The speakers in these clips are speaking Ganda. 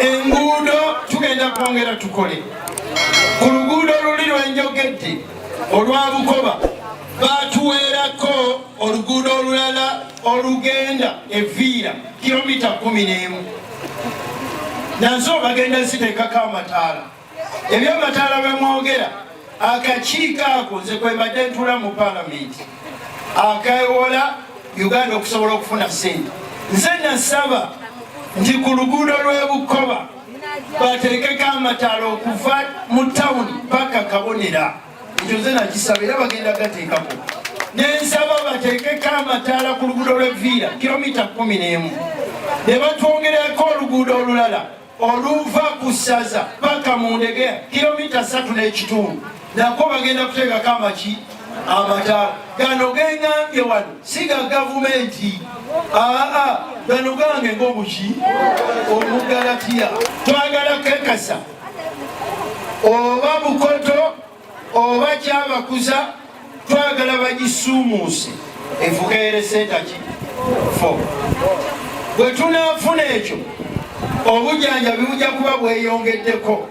enguudo tugenda kwongera tukole ku luguudo luli lwenjogedde olwa Bukoba batuweerako oluguudo olulala olugenda Eviira kilomita 11 nanso bagenda ziteekako amataala ebyamataala bemwogera akakiiko ako nze kwembadde ntula mu paalamenti akawola Uganda okusobola okufuna ssente nze nasaba nti ku luguudo lw'e Bukoba bateekeko amataala okuva mu tawuni paka Kabonera ekyo nze nakisaba era bagenda gateekako nensaba bateekeko amataala ku luguudo lw'Eviira kilomita 11 ne batwongerako oluguudo olulala oluva ku ssaza paka mu Ndegea kilomita 3.5 nako bagenda kuteekako amaki amataala gano gengambye wano si ga gavumenti gano gange ng'omuki omugalatiya twagala kekasa oba Bukoto oba Kyabakuza twagala bagisuumuuse evuga eresentaki fo bwe tunaafuna ekyo obujjanjabi bujja kuba bweyongeddeko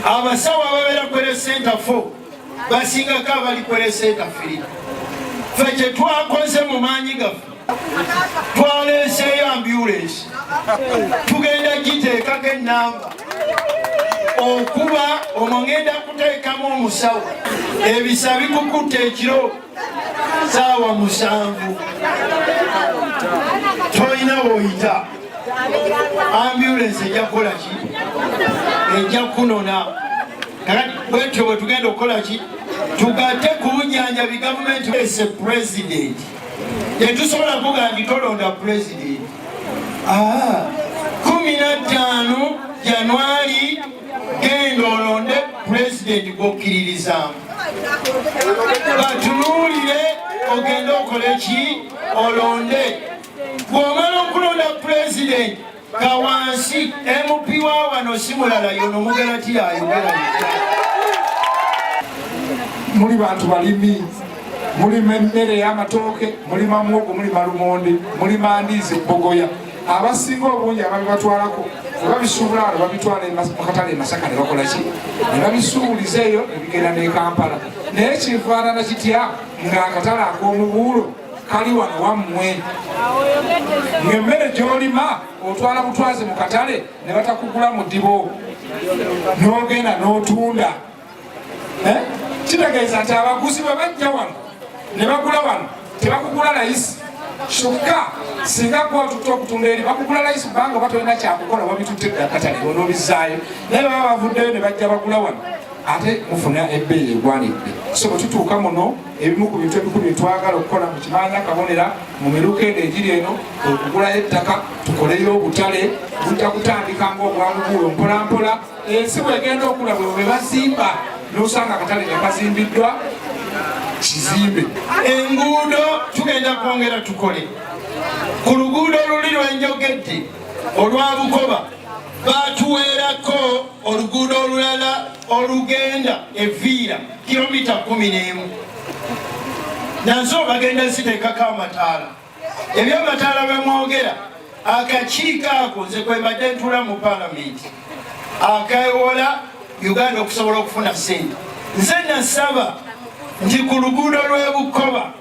abasawo ababeera kweresenta fo basingako abali kweresenta 3 ffe kye twakoze mu maanyi gaffe twaleeseeyo ambulensi tugenda giteekako ennamba okuba omwongenda kuteekamu omusawo ebisa bikukutte ekiro saawa 7 tolina woyita ambulensi ejja kukola ki ejja kunona bwetyo bwe tugenda okukola ki tugatte ku bujjanjabi gavumenti ese pulezidenti tetusobola kugaa nti tolonda pulezidenti 15 Januari genda olonde pulezidenti gwokkiririzamu batunuulire ogende okole ki olonde bw'omala okulonda pulezidenti kawansi MP wa wano si mulala yono mugalatiya ayogera muli bantu balimi muli mmere y'amatooke muli mamwogo muli malumonde muli mandiizi bogoya abasinga obungi ababibatwalako babisuubula wano babitwala mu katale masaka ne bakola ki ne babisuubuliza eyo ne bigenda ne Kampala naye kifaanana kitya ng'akatale ak'omubuulo kali wano wammwe ng'emmere gy'olima otwala butwaze mu katale ne batakugula mu ddibo n'ogenda n'otunda kitegeeza nti abaguzi bwe bajja wano ne bagula wano tebakugula layisi kyokka singa gwe otutte okutunda eri bakugula layisi kubanga oba tolina kyakukola wabitutte akatale onoobizaayo naye baba bavuddeyo ne bajja bagula wano ate mufuna ebbeeyi egwanidde so bwe tutuuka muno ebimu ku bintu ebikulu byetwagala okukola mu kimanya Kabonera mu miruka eno egiri eno okugulayo ettaka tukoleyo obutale bujja kutandika ng'obwalubuulo mpolampola ensi bwegenda okula bwe bazimba n'osanga akatale nga kazimbiddwa kizimbe enguudo tugenda kwongera tukole ku luguudo oluli lwenjogedde olwa Bukoba batuweerako oluguudo olulala olugenda Eviira kilomita 11 nanso bagenda ziteekako amataala ebyamataala bemwogera akakiiko ako nze kwembadde ntula mu paalamenti akawola Uganda okusobola okufuna ssente nze nasaba nti ku luguudo lw'e Bukoba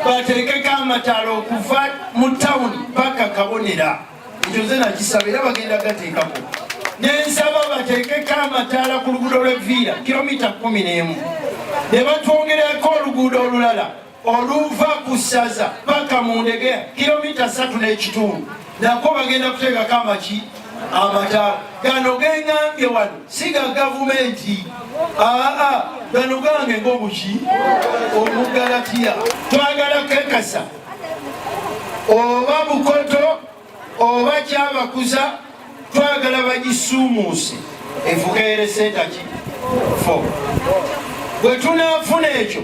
bateekeko amataala okuva mu tawuni paka Kabonera ekyo nze nakisaba era bagenda gateekako nensaba bateekeko amataala ku luguudo lw'Eviira kilomita 11 ne batwongerako oluguudo olulala oluva ku ssaza paka mu Ndegea kilomita 3.5 nako bagenda kuteekako amaki amataala gano gengambye wano si ga gavumenti gano gange ng'omuki omugalatiya twagala kekasa oba Bukoto oba Kyabakuza twagala bagisuumuuse evuga eresentaki fo bwe tunaafuna ekyo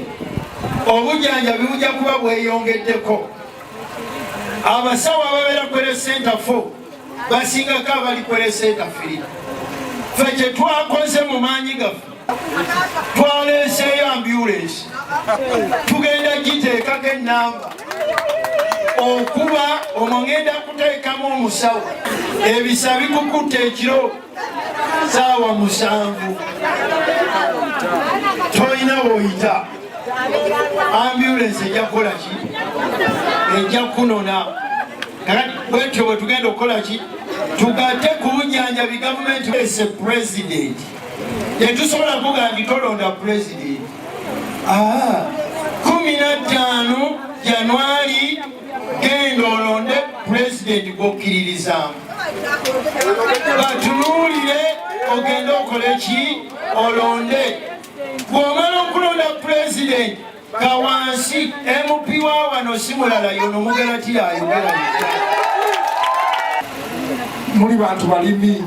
obujjanjabi bujja kuba bweyongeddeko abasawo ababeera kweresenta fo basingako abali kweresenta 3 ffe kye twakoze mu maanyi gaffe twaleeseeyo ambulensi tugenda giteekako ennamba okuba omwongenda kuteekamu omusawo ebisa bikukutte ekiro saawa 7 toyina woyita ambulance ejja kukola ki ejja kunona kakati bwetyo bwe tugenda okukola ki tugatte ku bunjanjabi gavumenti ese president tetusobola kugaa nti tolonda president 15 Januari genda olonde president gwokkiririzamu batunuulire ogenda okole ki olonde bw'omala okulonda president kawansi MP wa wano si mulala yono mugera ti ayogera muli bantu balimi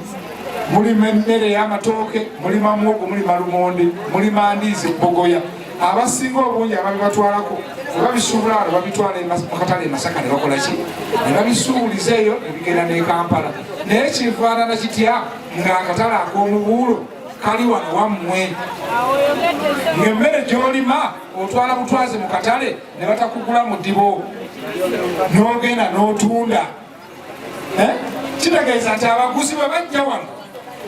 muli emmere y'amatooke muli mamwogo muli malumonde muli mandiizi bogoya abasinga obungi ababibatwalako nebabisuubula ne babitwala mu katale masaka ne bakola ki ne babisuubuliza eyo ne bigenda ne Kampala naye kifaanana kitya ng'akatale ak'omubuulo kali wano wammwe ng'emmere gy'olima otwala butwaze mu katale ne batakugula mu ddibo n'ogenda n'otunda kitegeeza nti abaguzi bwe bajja wano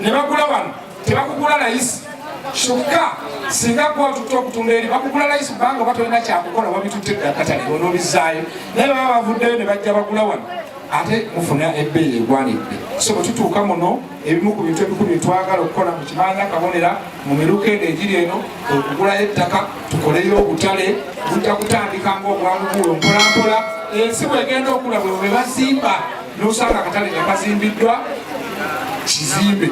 ne bagula wano tebakugula layisi kyokka singa kuba tutte okutunda eri bakugula layisi kubanga oba tolina kyakukola babitutte akatale onoobizaayo naye baba bavuddeyo ne bajja bagula wano ate mufuna ebbeeyi egwanidde so bwe tutuuka muno ebimu ku bintu ebikulu byetwagala okukola mu kimanya kabonera mu miruka eno egiri eno okugulayo ettaka tukoleyo obutale bujja kutandika ngaobwamubuulo mpolampola ensi bwegenda okula bwe bazimba n'osanga akatale nga kazimbiddwa kizimbe